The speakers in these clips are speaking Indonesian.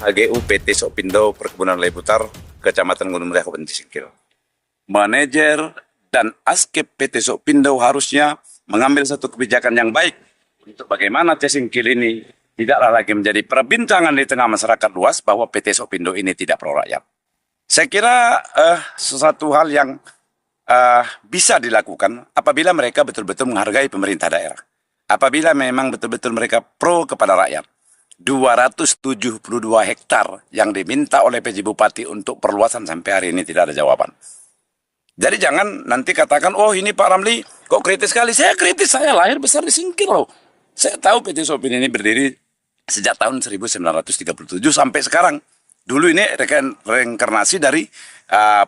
HGU PT Sopindo Perkebunan Lei Putar, Kecamatan Gunung Mulia, Kabupaten Singkil. Manajer dan askep PT Sopindo harusnya mengambil satu kebijakan yang baik untuk bagaimana Singkil ini tidaklah lagi menjadi perbincangan di tengah masyarakat luas bahwa PT Sopindo ini tidak pro rakyat. Saya kira sesuatu hal yang bisa dilakukan apabila mereka betul-betul menghargai pemerintah daerah. Apabila memang betul-betul mereka pro kepada rakyat. 272 hektar yang diminta oleh PJ Bupati untuk perluasan sampai hari ini tidak ada jawaban. Jadi jangan nanti katakan, oh ini Pak Ramli kok kritis sekali. Saya kritis, saya lahir besar di Singkil loh. Saya tahu PT Sopindo ini berdiri sejak tahun 1937 sampai sekarang. Dulu ini reinkarnasi dari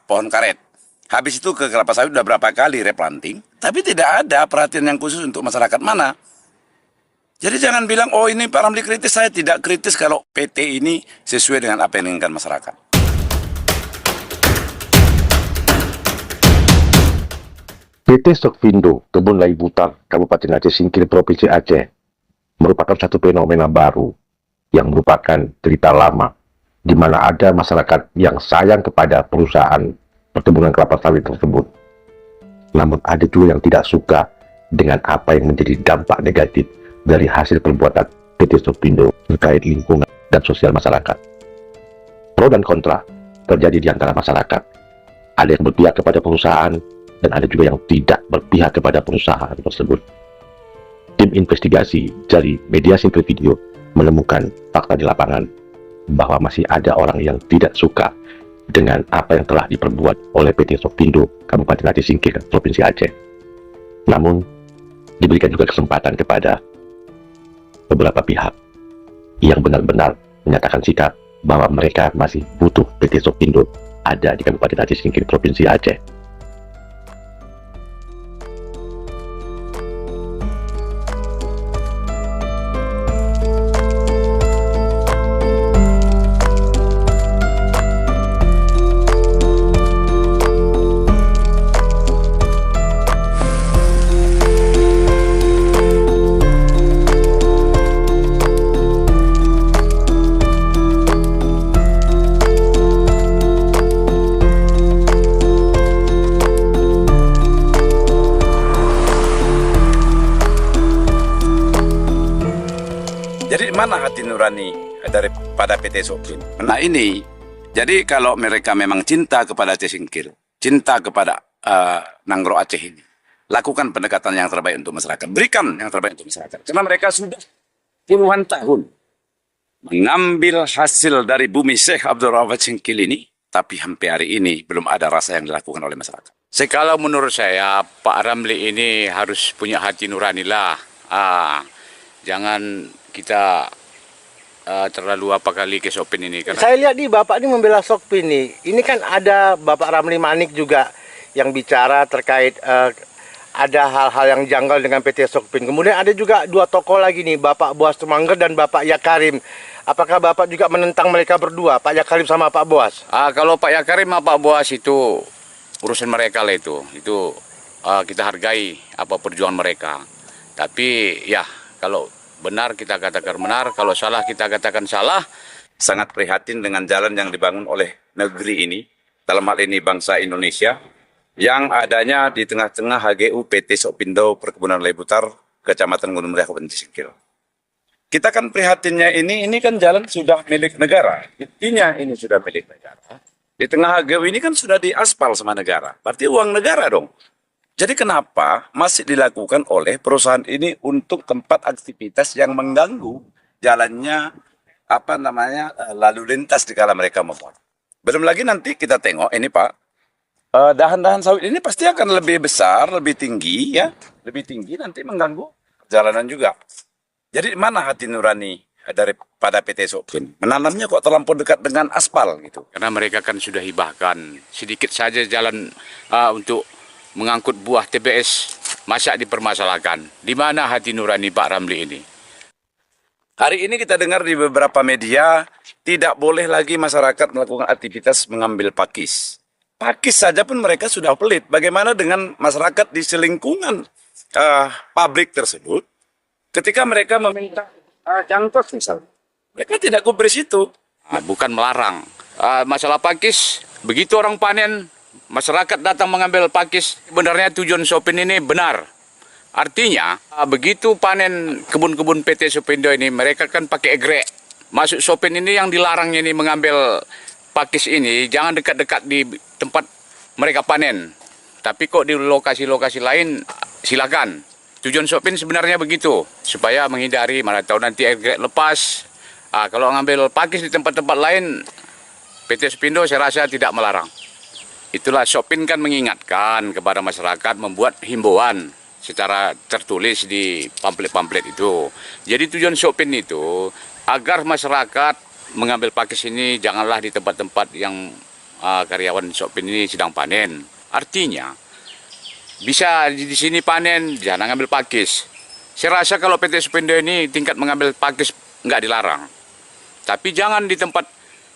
pohon karet. Habis itu ke kelapa sawit udah berapa kali replanting, tapi tidak ada perhatian yang khusus untuk masyarakat mana. Jadi jangan bilang, oh ini Pak Ramli kritis, saya tidak kritis kalau PT ini sesuai dengan apa yang diinginkan masyarakat. PT Sopindo Kebun Lei Putar, Kabupaten Aceh Singkil, Provinsi Aceh, merupakan satu fenomena baru yang merupakan cerita lama, di mana ada masyarakat yang sayang kepada perusahaan perkebunan kelapa sawit tersebut. Namun ada juga yang tidak suka dengan apa yang menjadi dampak negatif dari hasil perbuatan PT Sopindo terkait lingkungan dan sosial masyarakat. Pro dan kontra terjadi di antara masyarakat. Ada yang berpihak kepada perusahaan dan ada juga yang tidak berpihak kepada perusahaan tersebut. Tim investigasi dari media Singkil Video menemukan fakta di lapangan bahwa masih ada orang yang tidak suka dengan apa yang telah diperbuat oleh PT Sopindo Kabupaten Aceh Singkil, Provinsi Aceh. Namun, diberikan juga kesempatan kepada beberapa pihak yang benar-benar menyatakan sikap bahwa mereka masih butuh PT Sopindo ada di Kabupaten Aceh Singkil, Provinsi Aceh. Jadi mana hati nurani daripada PT Sopindo? Nah ini, jadi kalau mereka memang cinta kepada Aceh Singkil, cinta kepada Nanggro Aceh ini, lakukan pendekatan yang terbaik untuk masyarakat, berikan yang terbaik untuk masyarakat. Karena mereka sudah puluhan tahun mengambil hasil dari bumi Syekh Abdul Rahman Singkil ini, tapi sampai hari ini belum ada rasa yang dilakukan oleh masyarakat. Kalau menurut saya, Pak Ramli ini harus punya hati nurani lah. Jangan kita terlalu apa kali ke Sopin ini. Karena saya lihat nih Bapak ini membela Sopin nih. Ini kan ada Bapak Ramli Manik juga yang bicara terkait ada hal-hal yang janggal dengan PT Sopin. Kemudian ada juga dua tokoh lagi nih, Bapak Boas Tumangger dan Bapak Yakarim. Apakah Bapak juga menentang mereka berdua, Pak Yakarim sama Pak Boas? kalau Pak Yakarim sama Pak Boas itu urusan mereka lah itu. Itu kita hargai apa perjuangan mereka. Tapi ya kalau benar kita katakan benar, kalau salah kita katakan salah. Sangat prihatin dengan jalan yang dibangun oleh negeri ini, dalam hal ini bangsa Indonesia, yang adanya di tengah-tengah HGU PT Sopindo Perkebunan Lei Putar, Kecamatan Gunung Mulia, Kabupaten Singkil. Kita kan prihatinnya ini kan jalan sudah milik negara, intinya ini sudah milik negara. Di tengah HGU ini kan sudah diaspal sama negara, berarti uang negara dong. Jadi kenapa masih dilakukan oleh perusahaan ini untuk tempat aktivitas yang mengganggu jalannya lalu lintas di kala mereka membuat. Belum lagi nanti kita tengok ini Pak, dahan-dahan sawit ini pasti akan lebih besar, lebih tinggi ya, lebih tinggi nanti mengganggu jalanan juga. Jadi mana hati nurani daripada PT Sopindo? Menanamnya kok terlampau dekat dengan aspal gitu. Karena mereka kan sudah hibahkan sedikit saja jalan untuk mengangkut buah TBS, masa dipermasalahkan. Di mana hati nurani Pak Ramli ini? Hari ini kita dengar di beberapa media, tidak boleh lagi masyarakat melakukan aktivitas mengambil pakis. Pakis saja pun mereka sudah pelit. Bagaimana dengan masyarakat di selingkungan pabrik tersebut, ketika mereka meminta cangkok misalnya. Mereka tidak gubris itu. bukan melarang. Masalah pakis, begitu orang panen, masyarakat datang mengambil pakis. Sebenarnya tujuan Sopin ini benar. Artinya, begitu panen kebun-kebun PT Sopindo ini, mereka kan pakai egrek. Masuk Sopin ini yang dilarangnya ini mengambil pakis ini, jangan dekat-dekat di tempat mereka panen. Tapi kok di lokasi-lokasi lain, silakan. Tujuan Sopin sebenarnya begitu, supaya menghindari, mana tahu nanti egrek lepas. Kalau ngambil pakis di tempat-tempat lain, PT Sopindo saya rasa tidak melarang. Itulah Sopin kan mengingatkan kepada masyarakat, membuat himbauan secara tertulis di pamflet-pamflet itu. Jadi tujuan Sopin itu agar masyarakat mengambil pakis ini janganlah di tempat-tempat yang karyawan Sopin ini sedang panen. Artinya bisa di sini panen, jangan ngambil pakis. Saya rasa kalau PT Sopindo ini tingkat mengambil pakis nggak dilarang. Tapi jangan di tempat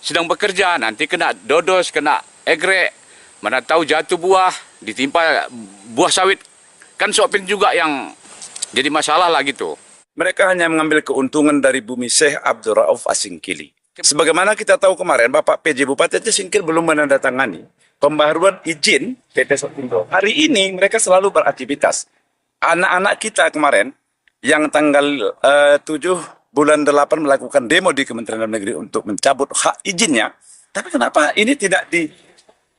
sedang bekerja, nanti kena dodos, kena egrek, mana tahu jatuh buah, ditimpa buah sawit. Kan Sopin juga yang jadi masalah lah gitu. Mereka hanya mengambil keuntungan dari bumi Syekh Abdul Rauf Asingkili. Sebagaimana kita tahu kemarin, Bapak PJ Bupati Aceh Singkil belum menandatangani pembaharuan izin PT Sopindo. Hari ini mereka selalu beraktivitas. Anak-anak kita kemarin yang tanggal 7 bulan 8 melakukan demo di Kementerian Dalam Negeri untuk mencabut hak izinnya. Tapi kenapa ini tidak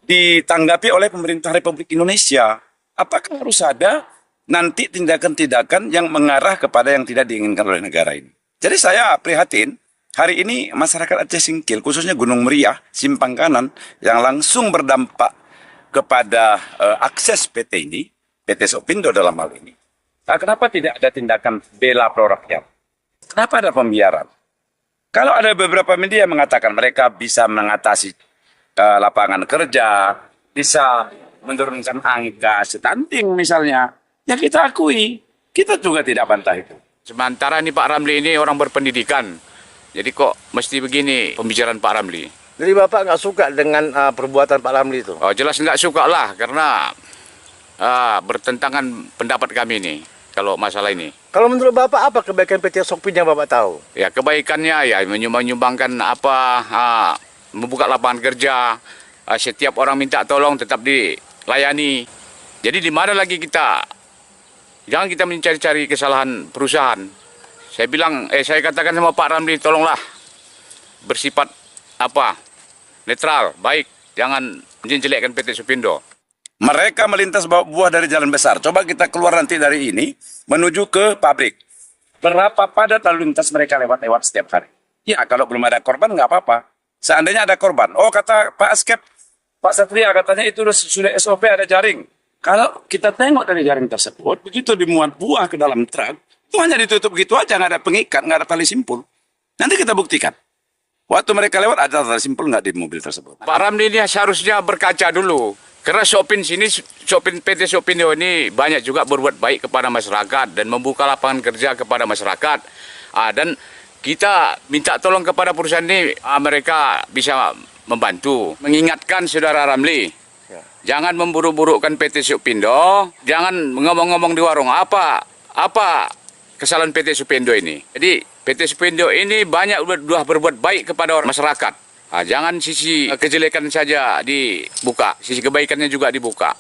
ditanggapi oleh pemerintah Republik Indonesia? Apakah harus ada nanti tindakan-tindakan yang mengarah kepada yang tidak diinginkan oleh negara ini? Jadi saya prihatin, hari ini masyarakat Aceh Singkil, khususnya Gunung Meriah, Simpang Kanan, yang langsung berdampak kepada akses PT ini, PT Sopindo dalam hal ini. Nah, kenapa tidak ada tindakan bela pro rakyat? Kenapa ada pembiaran? Kalau ada beberapa media mengatakan mereka bisa mengatasi lapangan kerja, bisa menurunkan angka stunting misalnya, ya kita akui, kita juga tidak bantah itu. Sementara ini Pak Ramli ini orang berpendidikan, jadi kok mesti begini pembicaraan Pak Ramli. Jadi Bapak nggak suka dengan perbuatan Pak Ramli itu? Oh jelas nggak suka lah, karena bertentangan pendapat kami ini kalau masalah ini. Kalau menurut Bapak apa kebaikan PT Sopin yang Bapak tahu? Ya kebaikannya ya menyumbangkan membuka lapangan kerja, setiap orang minta tolong tetap dilayani. Jadi di mana lagi jangan kita mencari-cari kesalahan perusahaan. Saya katakan sama Pak Ramli, tolonglah bersifat netral, baik, jangan menjelekkan PT Sopindo. Mereka melintas bawa buah dari jalan besar. Coba kita keluar nanti dari ini menuju ke pabrik. Berapa padat lalu lintas mereka lewat-lewat setiap hari? Ya, kalau belum ada korban nggak apa-apa. Seandainya ada korban, kata Pak Askep, Pak Satria katanya itu sudah SOP ada jaring. Kalau kita tengok dari jaring tersebut, begitu dimuat buah ke dalam truk, itu hanya ditutup begitu aja, nggak ada pengikat, nggak ada tali simpul. Nanti kita buktikan. Waktu mereka lewat ada tali simpul nggak di mobil tersebut. Pak Ramli ini seharusnya berkaca dulu. Karena PT Sopindo ini banyak juga berbuat baik kepada masyarakat dan membuka lapangan kerja kepada masyarakat. Dan kita minta tolong kepada perusahaan ini, mereka bisa membantu. Mengingatkan Saudara Ramli, jangan memburu-burukan PT Sopindo, jangan ngomong-ngomong di warung apa kesalahan PT Sopindo ini. Jadi PT Sopindo ini banyak sudah berbuat baik kepada orang masyarakat. Jangan sisi kejelekan saja dibuka, sisi kebaikannya juga dibuka.